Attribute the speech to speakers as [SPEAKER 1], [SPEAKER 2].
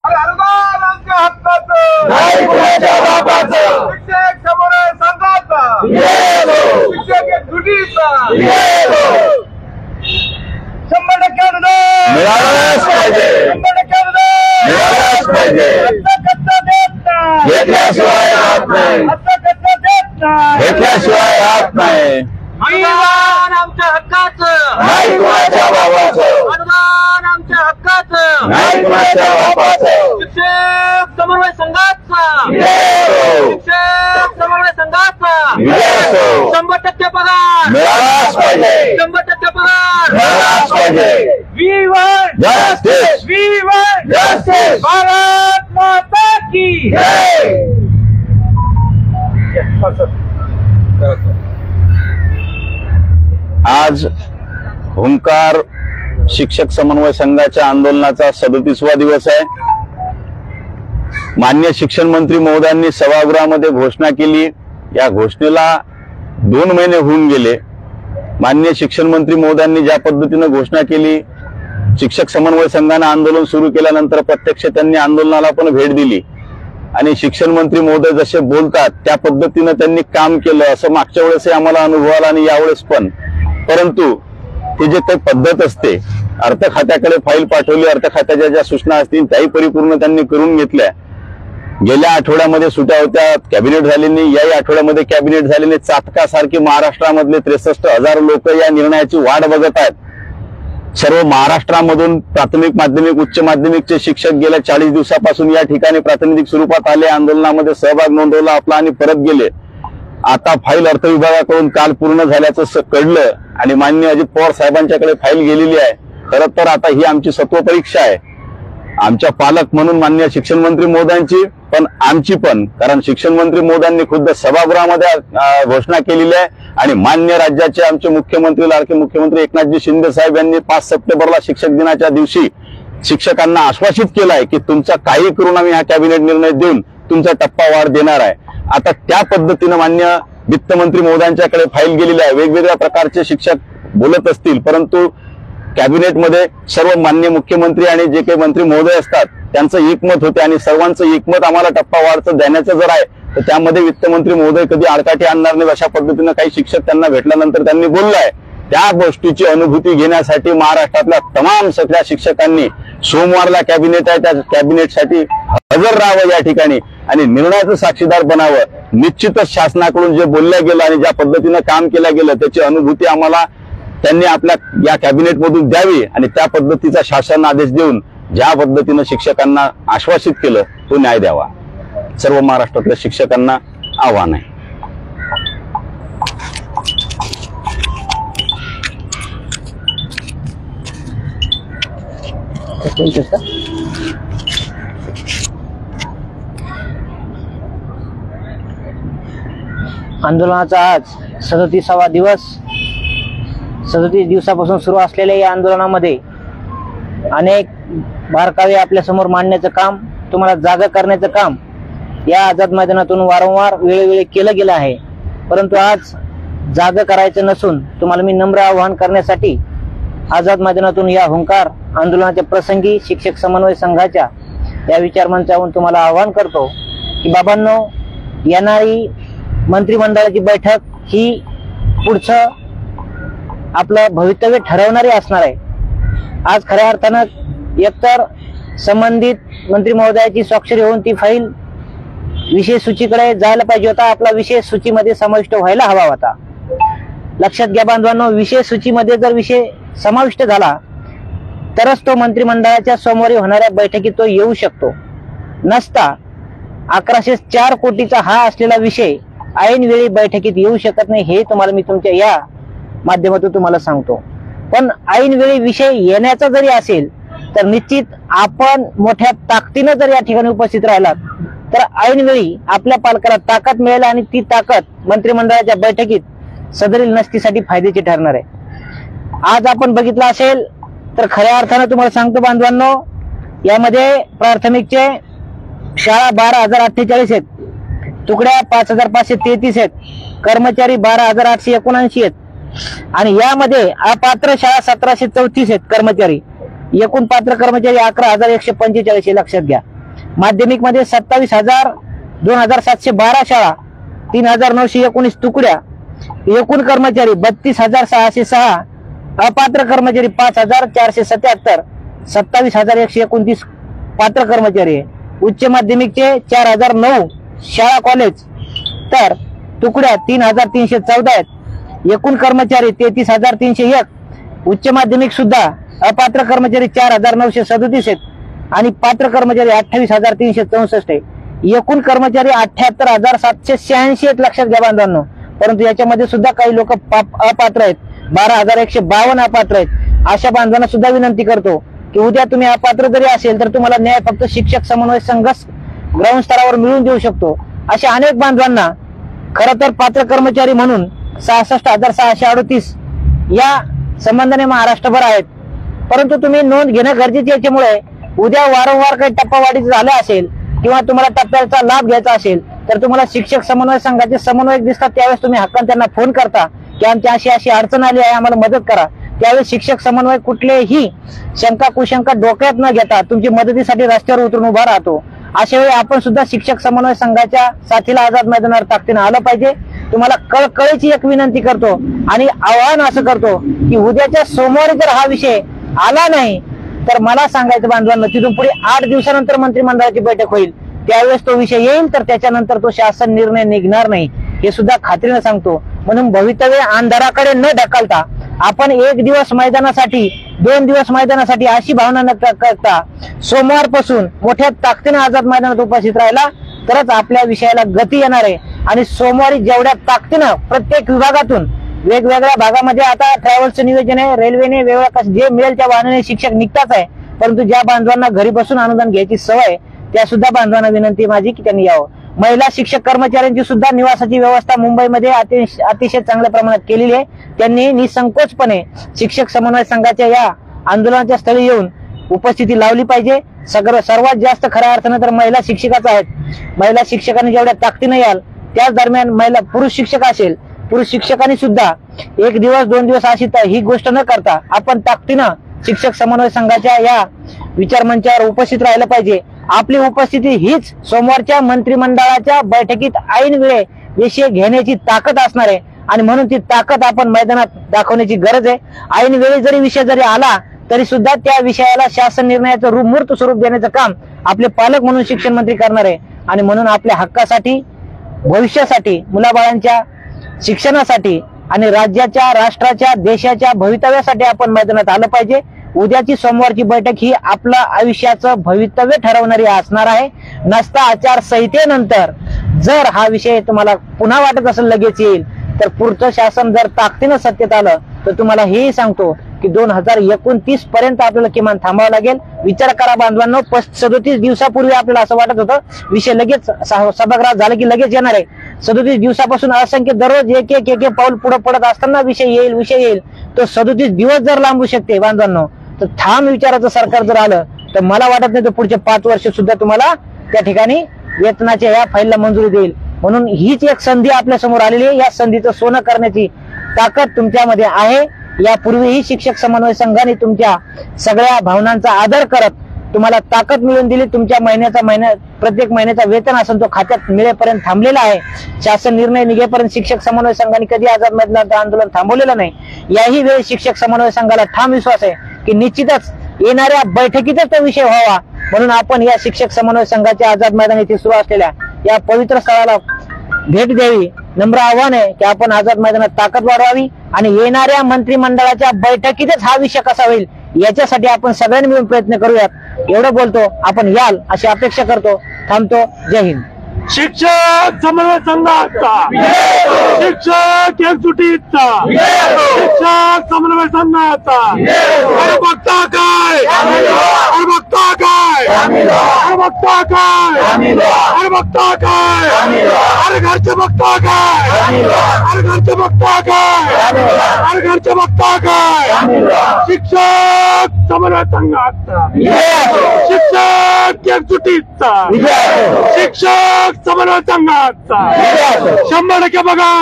[SPEAKER 1] अनुदान आमच्या हक्काचं
[SPEAKER 2] नाही कुणाच्या बापाचं.
[SPEAKER 1] शिक्षक समोर संघाचा शिक्षक एक दुटीचा 100% अनुदान
[SPEAKER 2] मिळालंच पाहिजे.
[SPEAKER 1] 100% अनुदान
[SPEAKER 2] मिळालंच पाहिजे.
[SPEAKER 1] कच्चा देत नाही,
[SPEAKER 2] घेतल्याशिवाय राहत नाही.
[SPEAKER 1] कच्चा देत नाही,
[SPEAKER 2] घेतल्याशिवाय राहत नाही.
[SPEAKER 1] अनुदान आमच्या हक्काचं
[SPEAKER 2] नाही कुणाच्या बापाचं.
[SPEAKER 1] अनुदान आमच्या हक्काचं
[SPEAKER 2] नाही कुणाच्या बापाचं.
[SPEAKER 1] शिक्षक समन्वय संघाचा शिक्षक समन्वय संघाचा 100% पगार
[SPEAKER 2] मिळालाच पाहिजे.
[SPEAKER 1] 100% पगार
[SPEAKER 2] मिळालाच पाहिजे.
[SPEAKER 1] We want
[SPEAKER 2] Justice.
[SPEAKER 1] We want
[SPEAKER 2] Justice.
[SPEAKER 1] Bharat माता की
[SPEAKER 2] जय. आज हुंकार शिक्षक समन्वय संघाच्या आंदोलनाचा 37वा दिवस आहे. माननीय शिक्षण मंत्री महोदयांनी सभागृहामध्ये घोषणा केली. या घोषणेला 2 महिने होऊन गेले. माननीय शिक्षण मंत्री महोदयांनी ज्या पद्धतीने घोषणा केली, शिक्षक समन्वय संघाने आंदोलन सुरू केल्यानंतर प्रत्यक्ष त्यांनी आंदोलनाला पण भेट दिली आणि शिक्षण मंत्री महोदय जसे बोलतात त्या पद्धतीने त्यांनी काम केलं असं मागच्या वेळेसही आम्हाला अनुभव आला आणि यावेळेस पण. परंतु ती जे काही पद्धत असते, अर्थ खात्याकडे फाईल पाठवली, अर्थ खात्याच्या ज्या सूचना असतील त्याही परिपूर्ण त्यांनी करून घेतल्या. गेल्या आठवड्यामध्ये सुट्या होत्या, कॅबिनेट झाली नाही. याही आठवड्यामध्ये कॅबिनेट झाले नाही. चातकासारखी महाराष्ट्रामधले 63,000 लोक या निर्णयाची वाट बघत आहेत. सर्व महाराष्ट्रामधून प्राथमिक, माध्यमिक, उच्च माध्यमिकचे शिक्षक गेल्या 40 दिवसापासून या ठिकाणी प्रातिनिधिक स्वरूपात आले, आंदोलनामध्ये सहभाग नोंदवला आपला आणि परत गेले. आता फाईल अर्थ विभागाकडून काल पूर्ण झाल्याचं कळलं आणि माननीय अजित पवार साहेबांच्याकडे फाईल गेलेली आहे. खरं तर आता ही आमची 7वी परीक्षा आहे, आमच्या पालक म्हणून माननीय शिक्षण मंत्री महोदयांची पण आमची पण. कारण शिक्षण मंत्री महोदयांनी खुद्द सभागृहामध्ये घोषणा केलेली आहे आणि मान्य राज्याचे आमचे मुख्यमंत्री, लाडके मुख्यमंत्री एकनाथजी शिंदे साहेब यांनी 5 सप्टेंबरला शिक्षक दिनाच्या दिवशी शिक्षकांना आश्वासित केलं आहे की तुमचा काही करून आम्ही हा कॅबिनेट निर्णय देऊन तुमचा टप्पा वाढ देणार आहे. आता त्या पद्धतीनं मान्य वित्तमंत्री महोदयांच्याकडे फाईल गेलेली आहे. वेगवेगळ्या प्रकारचे शिक्षक बोलत असतील, परंतु कॅबिनेटमध्ये सर्व मान्य मुख्यमंत्री आणि जे काही मंत्री महोदय असतात त्यांचं एकमत होते आणि सर्वांचं एकमत आम्हाला टप्पा वाढचं देण्याचं जर आहे तर त्यामध्ये वित्तमंत्री महोदय कधी आडकाठी आणणार नाही अशा पद्धतीनं काही शिक्षक त्यांना भेटल्यानंतर त्यांनी बोललाय. त्या गोष्टीची अनुभूती घेण्यासाठी महाराष्ट्रातल्या तमाम सगळ्या शिक्षकांनी सोमवारला कॅबिनेट आहे त्या कॅबिनेटसाठी हजर राहावं या ठिकाणी आणि निर्णयाचं साक्षीदार बनावं. निश्चितच शासनाकडून जे बोललं गेलं आणि ज्या पद्धतीनं काम केलं गेलं त्याची अनुभूती आम्हाला त्यांनी आपल्या या कॅबिनेटमधून द्यावी आणि त्या पद्धतीचा शासन आदेश देऊन ज्या पद्धतीनं शिक्षकांना आश्वासित केलं तो न्याय द्यावा. सर्व महाराष्ट्रातल्या शिक्षकांना आव्हान आहे.
[SPEAKER 3] आंदोलनाचा आज 37वा दिवस. 37 दिवसापासून सुरू असलेल्या या आंदोलनामध्ये अनेक बारकावे आपल्या समोर मांडण्याचं काम, तुम्हाला जागा करण्याचं काम या आझाद मैदानातून वारंवार वेळोवेळी केलं गेलं आहे. परंतु आज जागा करायचं नसून तुम्हाला मी नम्र आवाहन करण्यासाठी आझाद मैदानातून या हुंकार आंदोलनाच्या प्रसंगी शिक्षक समन्वय संघाच्या या विचारमंचावरून तुम्हाला आवाहन करतो की बाबांनो, येणारी मंत्रिमंडळाची बैठक ही पुढचं आपलं भवितव्य ठरवणारी असणार आहे. आज खऱ्या अर्थानं एकतर संबंधित मंत्री महोदयाची स्वाक्षरी होऊन ती फाईल विशेष सूचीकडे जायला पाहिजे होता, आपला विशेष सूचीमध्ये समाविष्ट व्हायला हवा होता. लक्षात घ्या बांधवांनो, विशेष सूचीमध्ये जर विषय समाविष्ट झाला तरच तो मंत्रिमंडळाच्या सोमवारी होणाऱ्या बैठकीत तो येऊ शकतो. नसता 1104 कोटीचा हा असलेला विषय ऐन वेळी बैठकीत येऊ शकत नाही, हे तुम्हाला मी तुमच्या या माध्यमातून तुम्हाला सांगतो. पण ऐन वेळी विषय येण्याचा जरी असेल तर निश्चित आपण मोठ्या ताकदीने जर या ठिकाणी उपस्थित राहिलात तर ऐन वेळी आपल्या पालकाला ताकद मिळेल आणि ती ताकद मंत्रिमंडळाच्या बैठकीत सदरील नसतीसाठी फायद्याची ठरणार आहे. आज आपण बघितलं असेल तर खऱ्या अर्थानं तुम्हाला सांगतो बांधवांनो, यामध्ये प्राथमिकचे शाळा 12,048 आहेत, तुकड्या 5,533 आहेत, कर्मचारी 12,879 आहेत आणि यामध्ये अपात्र शाळा 1,734 आहेत कर्मचारी. एकूण पात्र कर्मचारी 11,145 लक्षात घ्या. माध्यमिक मध्ये 27,2712 शाळा, 3,919 तुकड्या, एकूण कर्मचारी 32,606, अपात्र कर्मचारी 5,477, 27,129 पात्र कर्मचारी आहे. उच्च माध्यमिकचे 4,009 शाळा कॉलेज, तर तुकड्या 3,314 आहेत. एकूण कर्मचारी 33,301, उच्च माध्यमिक सुद्धा अपात्र कर्मचारी 4,937 आहेत आणि पात्र कर्मचारी 28,364 आहे. एकूण कर्मचारी 78,786 आहेत, लक्षात घ्या बांधवांनो. परंतु याच्यामध्ये सुद्धा काही लोक अपात्र आहेत, 12,152 अपात्र आहेत. अशा बांधवांना सुद्धा विनंती करतो की उद्या तुम्ही अपात्र जरी असेल तर तुम्हाला न्याय फक्त शिक्षक समन्वय संघ ग्राउंड स्तरावर मिळून देऊ शकतो. अशा अनेक बांधवांना खरं तर पात्र कर्मचारी म्हणून 66,638 या संबंधाने महाराष्ट्रभर आहेत. परंतु तुम्ही नोंद घेणं गरजेचे याच्यामुळे उद्या वारंवार काही टप्पावाढी झालं असेल किंवा तुम्हाला टप्प्याचा लाभ घ्यायचा असेल तर तुम्हाला शिक्षक समन्वय संघाचे समन्वयक दिसतात. त्यावेळेस तुम्ही हक्कान त्यांना फोन करता की आमची अशी अशी अडचण आली आहे, आम्हाला मदत करा. त्यावेळेस शिक्षक समन्वय कुठलेही शंका कुशंका डोक्यात न घेता तुमची मदतीसाठी रस्त्यावर उतरून उभा राहतो. अशा वेळी आपण सुद्धा शिक्षक समन्वय संघाच्या साथीला आझाद मैदानावर ताकदीनं आलं पाहिजे. तुम्हाला कळकळीची एक विनंती करतो आणि आवाहन असं करतो की उद्याच्या सोमवारी जर हा विषय आला नाही तर मला सांगायचं बांधवांना, तिथून पुढे 8 दिवसानंतर मंत्रिमंडळाची बैठक होईल. त्यावेळेस तो विषय येईल तर त्याच्यानंतर तो शासन निर्णय निघणार नाही, हे सुद्धा खात्रीने सांगतो. म्हणून भवितव्य अंधाराकडे न ढकलता आपण 1 दिवस मैदानासाठी 2 दिवस मैदानासाठी अशी भावना न करता सोमवारपासून मोठ्या ताकदीने आझाद मैदानात उपस्थित राहिला तरच आपल्या विषयाला गती येणार आहे. आणि सोमवारी जेवढ्या ताकदीनं प्रत्येक विभागातून वेगवेगळ्या भागामध्ये आता ट्रॅव्हल्सचं नियोजन आहे, रेल्वेने वेगवेगळ्या जे मिळेल त्या वाहनाने शिक्षक निघताच आहे. परंतु ज्या बांधवांना घरी बसून अनुदान घ्यायची सवय त्या सुद्धा बांधवांना विनंती माझी की त्यांनी यावं. महिला शिक्षक कर्मचाऱ्यांची सुद्धा निवासाची व्यवस्था मुंबईमध्ये अतिशय चांगल्या प्रमाणात केलेली आहे. त्यांनी निसंकोचपणे शिक्षक समन्वय संघाच्या या आंदोलनाच्या स्थळी येऊन उपस्थिती लावली पाहिजे. सर्वात जास्त खऱ्या अर्थानं तर महिला शिक्षकाच आहेत. महिला शिक्षकांनी जेवढ्या ताकदीने याल त्याच दरम्यान पुरुष शिक्षक असेल, पुरुष शिक्षकांनी सुद्धा 1 दिवस 2 दिवस अशी ही गोष्ट न करता आपण ताकदीनं शिक्षक समन्वय संघाच्या या विचारमंचावर उपस्थित राहिलं पाहिजे. आपली उपस्थिती हीच सोमवारच्या मंत्रिमंडळाच्या बैठकीत ऐन वेळे विषय घेण्याची ताकद असणार आहे आणि म्हणून ती ताकद आपण मैदानात दाखवण्याची गरज आहे. ऐन वेळी जरी विषय जरी आला तरी सुद्धा त्या विषयाला शासन निर्णयाचं मूर्त स्वरूप देण्याचं काम आपले पालक म्हणून शिक्षण मंत्री करणार आहे. आणि म्हणून आपल्या हक्कासाठी, भविष्यासाठी, मुलाबाळांच्या शिक्षणासाठी आणि राज्याच्या, राष्ट्राच्या, देशाच्या भवितव्यासाठी आपण मैदानात आलं पाहिजे. उद्याची सोमवारची बैठक ही आपलं आयुष्याचं भवितव्य ठरवणारी असणार आहे. नसता आचारसंहितेनंतर जर हा विषय तुम्हाला पुन्हा वाटत असेल लगेच येईल तर पुढचं शासन जर ताकदीनं सत्तेत आलं तर तुम्हाला हेही सांगतो की 2029 पर्यंत आपल्याला किमान थांबावं लागेल. विचार करा बांधवांनो, 37 दिवसापूर्वी आपल्याला असं वाटत होतं विषय लगेच सभागृहात झालं की लगेच येणार आहे. 37 दिवसापासून असंख्य दररोज एक एक पाऊल पुढे पडत असताना विषय येईल. तो 37 दिवस जर लांबू शकते बांधवांनो तर ठाम विचाराचं सरकार जर आलं तर मला वाटत नाही तर पुढचे 5 वर्ष सुद्धा तुम्हाला त्या ठिकाणी वेतनाच्या या फाईलला मंजुरी देईल. म्हणून हीच एक संधी आपल्या समोर आलेली आहे. या संधीचं सोनं करण्याची ताकद तुमच्यामध्ये आहे. यापूर्वीही शिक्षक समन्वय संघाने तुमच्या सगळ्या भावनांचा आदर करत तुम्हाला ताकद मिळवून दिली. तुमच्या प्रत्येक महिन्याचा वेतन असेल तो खात्यात मिळेपर्यंत थांबलेला आहे. शासन निर्णय निघेपर्यंत शिक्षक समन्वय संघाने कधी आझाद मैदानाचं आंदोलन थांबवलेलं नाही. याही वेळी शिक्षक समन्वय संघाला ठाम विश्वास आहे की निश्चितच येणाऱ्या बैठकीतच तो विषय व्हावा. म्हणून आपण या शिक्षक समन्वय संघाच्या आझाद मैदान येथे सुरू असलेल्या या पवित्र स्थळाला भेट द्यावी. नम्र आव्हान आहे की आपण आझाद मैदानात ताकद वाढवावी आणि येणाऱ्या मंत्रिमंडळाच्या बैठकीतच हा विषय कसा होईल याच्यासाठी आपण सगळ्यांनी मिळून प्रयत्न करूयात. एवढं बोलतो, आपण याल अशी अपेक्षा करतो. थांबतो. जय हिंद.
[SPEAKER 1] शिक्षक समन्वय संघाचा, शिक्षक एकजुटीचा, शिक्षक समन्वय संघाचा. अरे बघता काय, अरे बघता काय, अरे बघता काय, अरे बघता काय, अरे घरचे बघता काय, अरे घरचे बघता काय, अरे घरचे बघता काय. शिक्षक समन्वय संघाचा, शिक्षक एकजुटीचा, शिक्षक समन्वय संघाचा 100% बघा.